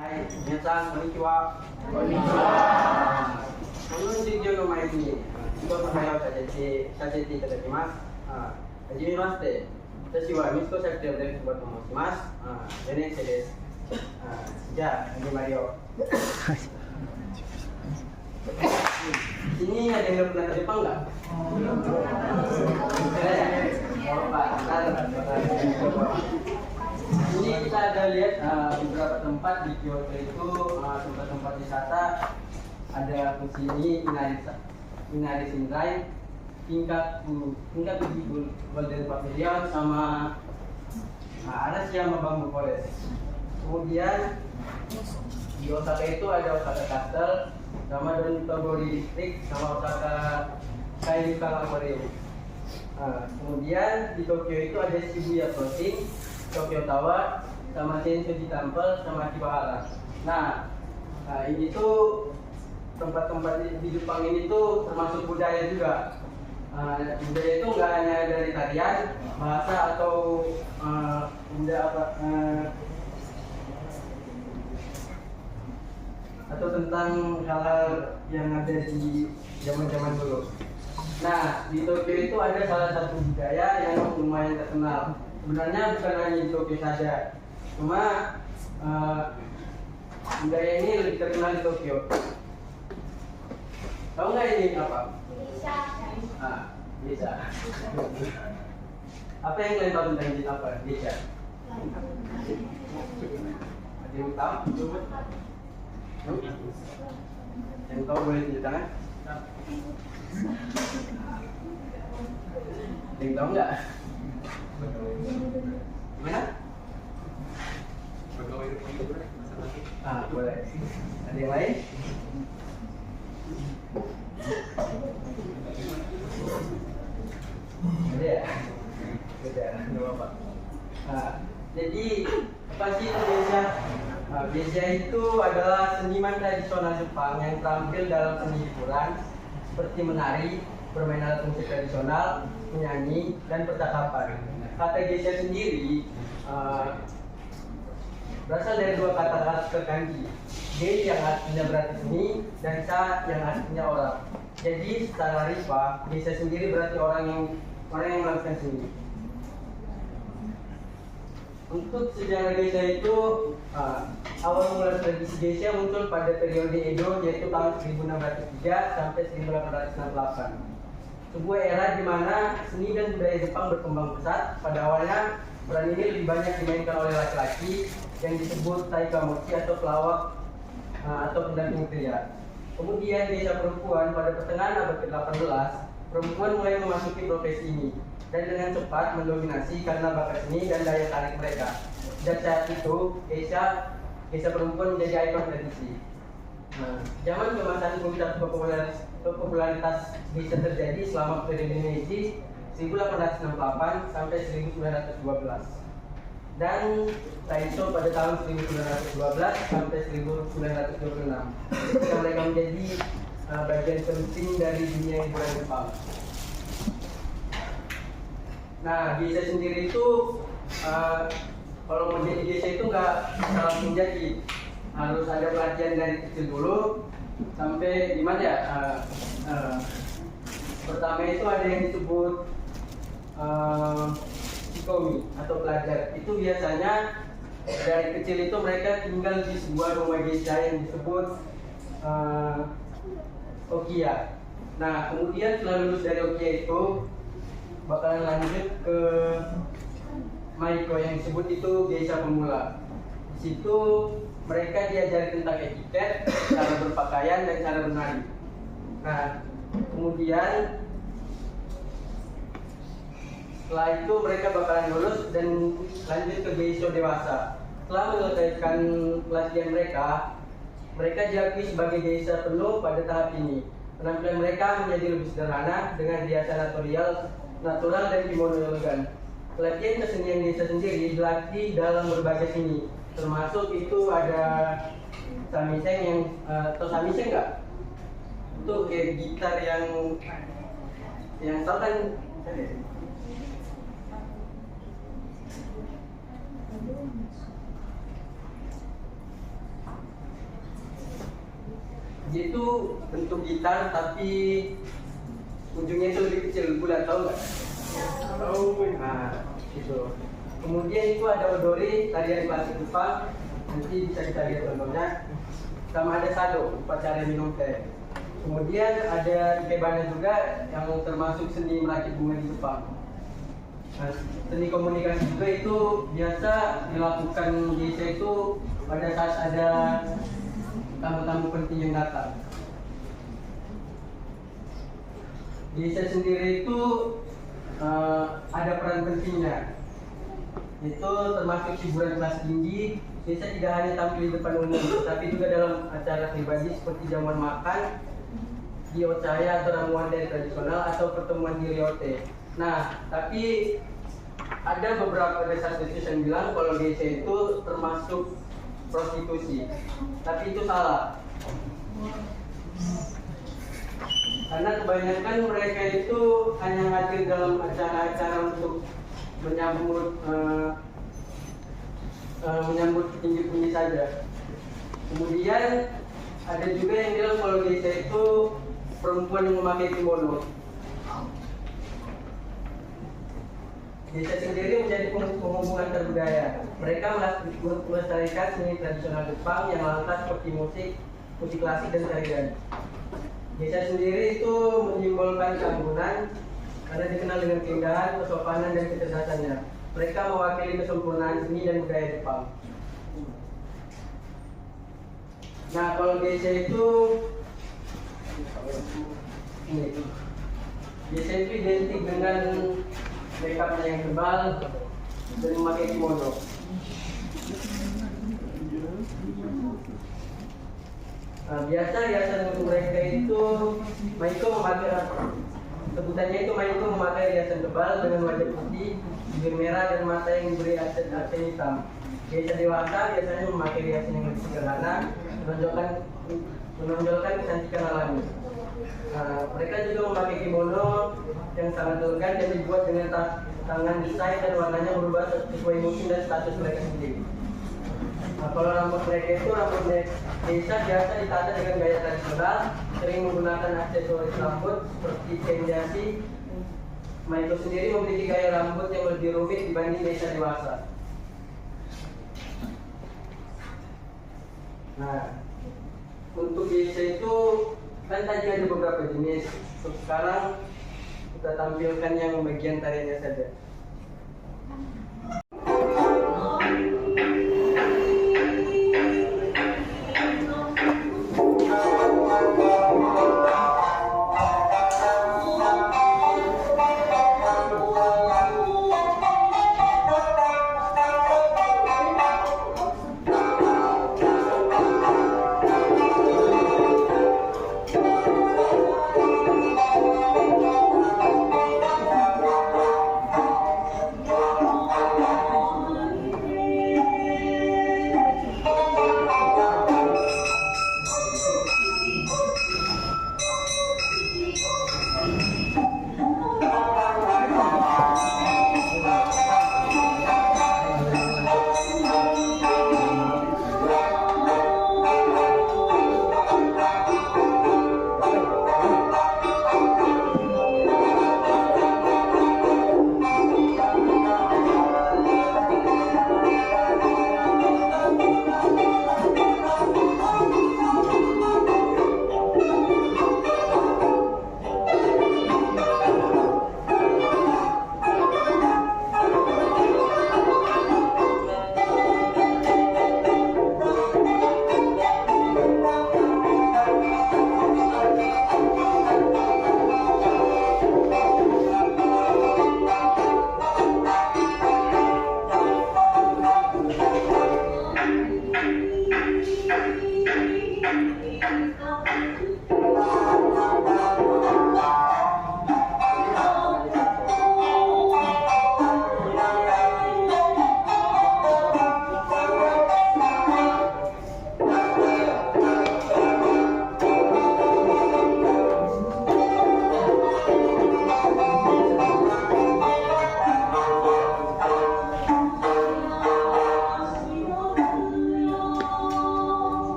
はい、皆さん、こんにちは。こんにちは。この授業の前に、自己紹介をさせていただきます。はじめまして。私はミスコシャクテルデルクバと申します。4年生です。じゃあ、始まりよ。Ini ada yang pernah ke Jepang nggak? Ini kita ada lihat beberapa tempat di Kyoto itu, tempat-tempat wisata. Ada di sini Inari Shinrai, tingkat Golden Pavilion sama Arashiyama Bamboo Forest. Kemudian di Osaka itu ada Osaka Castle, sama Dontogori District, sama Osaka Kaiyukan Aquarium. Kemudian di Tokyo itu ada Shibuya Crossing, Tokyo Tower, sama Sensoji Temple, sama Kibahara. Nah, ini tuh tempat-tempat di Jepang ini tuh termasuk budaya juga. Budaya itu nggak hanya dari tarian, bahasa atau atau tentang hal-hal yang ada di zaman-zaman dulu. Nah, di Tokyo itu ada salah satu budaya yang lumayan terkenal. Sebenarnya bukan hanya di Tokyo saja, cuma budaya ini lebih terkenal di Tokyo. Tahu nggak ini apa? Bisa. Apa yang kalian tahu tentang ini apa? Bisa. Ada yang tahu? Yang tahu boleh tunjuk tangan? Yang tahu nggak? Gimana? Boleh. Ada yang lain? Ada ya? Ada, nggak apa-apa. Jadi apa sih itu Geisha? Geisha itu adalah seniman tradisional Jepang yang tampil dalam seni hiburan seperti menari, bermain alat musik tradisional, menyanyi, dan percakapan. Kata Geisha sendiri berasal dari dua kata kanji. Ge yang artinya berarti seni dan Sha yang artinya orang. Jadi secara rifa, Geisha sendiri berarti orang yang melakukan seni. Untuk sejarah Geisha itu awal mula tradisi Geisha muncul pada periode Edo, yaitu tahun 1603 sampai 1868. Sebuah era di mana seni dan budaya Jepang berkembang pesat. Pada awalnya peran ini lebih banyak dimainkan oleh laki-laki yang disebut taikamochi atau pelawak atau pendamping pria. Kemudian Geisha perempuan pada pertengahan abad ke-18, perempuan mulai memasuki profesi ini dan dengan cepat mendominasi karena bakat seni dan daya tarik mereka. Sejak saat itu, Geisha perempuan menjadi ikon tradisi. Zaman keemasan puncak popularitas Geisha terjadi selama periode Meiji 1868 sampai 1912. Dan Taisho pada tahun 1912 sampai 1926. Mereka menjadi bagian penting dari dunia hiburan Jepang. Nah, Geisha sendiri itu kalau mau jadi Geisha itu nggak langsung jadi, harus ada pelatihan dari kecil dulu sampai gimana ya? Pertama itu ada yang disebut Shikomi atau pelajar. Itu biasanya dari kecil itu mereka tinggal di sebuah rumah Geisha yang disebut Okiya. Nah, kemudian setelah lulus dari Okiya itu bakalan lanjut ke Maiko yang disebut itu Geisha pemula. Di situ mereka diajari tentang etiket, cara berpakaian dan cara menari. Nah, kemudian setelah itu mereka bakalan lulus dan lanjut ke Geisha dewasa. Setelah menyelesaikan pelatihan mereka diakui sebagai Geisha penuh pada tahap ini. Penampilan mereka menjadi lebih sederhana dengan hiasan natural dan kimono elegan. Pelatihan kesenian Geisha sendiri dilatih dalam berbagai seni, termasuk itu ada samisen yang atau samisen nggak? Itu kayak gitar yang tahu kan? Dia itu bentuk gitar tapi ujungnya itu lebih kecil, bulat, tahu nggak? Nah, gitu. Kemudian itu ada odori, tarian klasik Jepang, nanti bisa kita lihat contohnya. Sama ada sado, upacara minum teh. Kemudian ada ikebana juga yang termasuk seni merakit bunga di Jepang. Nah, seni komunikasi juga itu biasa dilakukan di desa itu pada saat ada tamu-tamu penting yang datang. Di desa sendiri itu ada peran pentingnya, itu termasuk hiburan kelas tinggi. Desa tidak hanya tampil di depan umum, tapi juga dalam acara pribadi seperti jamuan makan di Ocaya atau ramuan dari tradisional atau pertemuan di Riote. Nah, tapi ada beberapa desas-desus yang bilang kalau desa itu termasuk prostitusi, tapi itu salah. Karena kebanyakan mereka itu hanya hadir dalam acara-acara untuk menyambut petinggi-petinggi saja. Kemudian ada juga yang bilang kalau desa itu perempuan yang memakai kimono. Desa sendiri menjadi penghubung antar budaya. Mereka melestarikan seni tradisional Jepang yang langka seperti musik klasik dan tarian. Desa sendiri itu menyimbolkan keanggunan karena dikenal dengan keindahan, kesopanan, dan kecerdasannya. Mereka mewakili kesempurnaan seni dan budaya Jepang. Nah, kalau desa itu ini, desa itu identik dengan makeupnya yang tebal dan memakai kimono. Nah, biasa untuk mereka itu Maiko memakai, sebutannya itu Maiko memakai hiasan tebal dengan wajah putih, bibir merah, dan mata yang diberi aksen hitam. Desa dewasa biasanya memakai hiasan yang lebih sederhana, menonjolkan kecantikan alami. Nah, mereka juga memakai kimono yang sangat elegan dan dibuat dengan tangan desain dan warnanya berubah sesuai musim dan status mereka sendiri. Nah, kalau rambut mereka itu rambut desa biasa ditata dengan gaya tradisional, sering menggunakan aksesoris rambut seperti kain jasi. Maiko sendiri memiliki gaya rambut yang lebih rumit dibanding desa dewasa. Nah, untuk desa itu kan tadi ada beberapa jenis. Sekarang kita tampilkan yang bagian tariannya saja.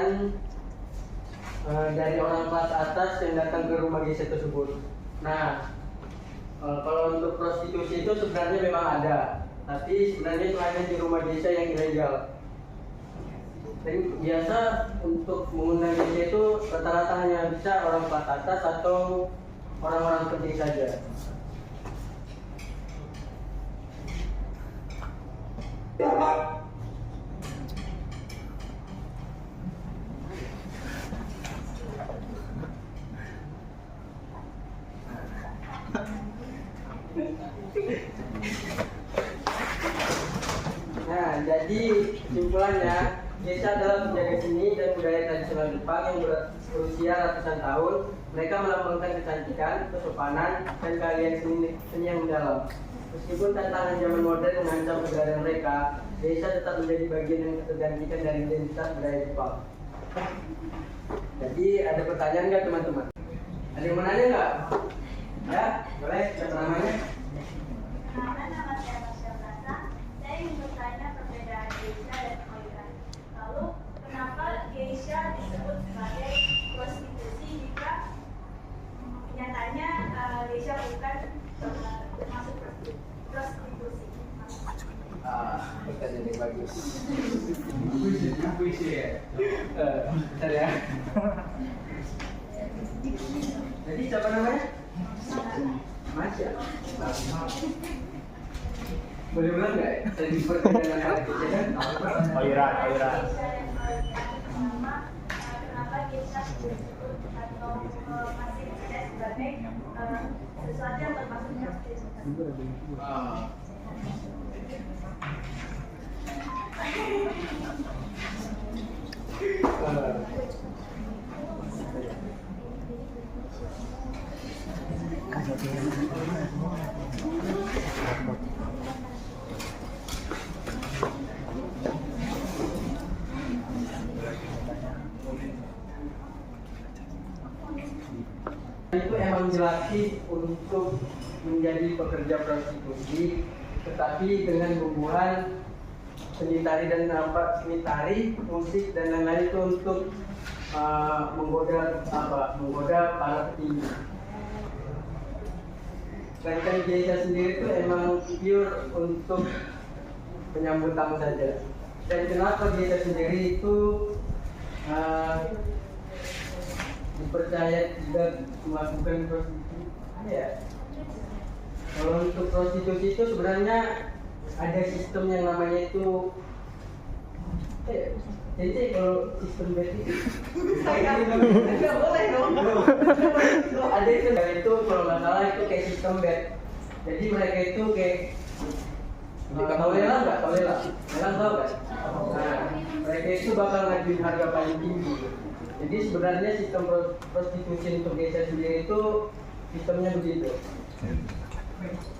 dan dari orang kelas atas yang datang ke rumah geisha tersebut. Nah, kalau untuk prostitusi itu sebenarnya memang ada, tapi sebenarnya itu hanya di rumah geisha yang ilegal. Dan biasa untuk mengundang geisha itu rata-rata hanya bisa orang kelas atas atau orang-orang penting saja. Nah, jadi simpulannya, geisha adalah penjaga seni dan budaya tradisional Jepang yang berusia ratusan tahun. Mereka melambangkan kecantikan, kesopanan, dan keahlian seni yang mendalam. Meskipun tantangan zaman modern mengancam keberadaan mereka, geisha tetap menjadi bagian yang tergantikan dari identitas budaya Jepang. Jadi ada pertanyaan nggak teman-teman? Ada yang mau nanya nggak? Ya, boleh. Siapa namanya? Nama saya Masyarakat. Saya ingin bertanya perbedaan geisha dan oiran. Lalu, kenapa geisha disebut sebagai prostitusi jika nyatanya geisha bukan termasuk prostitusi? Pertanyaan yang bagus. Puisi ya. Bentar ya. Jadi siapa namanya? Masya. Boleh ulang nggak? Tadi perbedaan antara geisha dan Oiran. Kenapa geisha disebut atau masih dipercaya sebagai sesuatu yang termasuk prostitusi? Itu emang dilatih untuk menjadi pekerja prostitusi, tetapi dengan hubungan seni tari dan seni tari, musik dan lain-lain itu untuk menggoda para petinggi. Sedangkan geisha sendiri itu emang pure untuk menyambut tamu saja. Dan kenapa geisha sendiri itu dipercaya tidak melakukan prostitusi? Ya. Kalau untuk prostitusi itu sebenarnya ada sistem yang namanya itu jadi kalau sistem bed itu nggak boleh dong. Ada itu kalau nggak salah itu kayak sistem bed. Jadi mereka itu kayak tahu lelang nggak? Tahu lelang? Lelang tahu nggak? Nah, mereka itu bakal ngajuin harga paling tinggi. Jadi sebenarnya sistem prostitusi untuk geisha sendiri itu sistemnya begitu.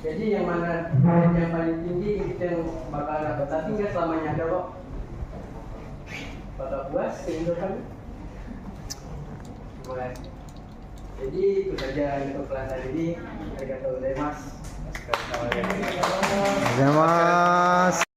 Jadi yang mana yang paling tinggi itu yang bakal dapat, tapi nggak selamanya ada kok. Apakah puas kehidupan? Mulai. Jadi itu saja untuk kelas hari ini. Arigatou gozaimasu. Mas.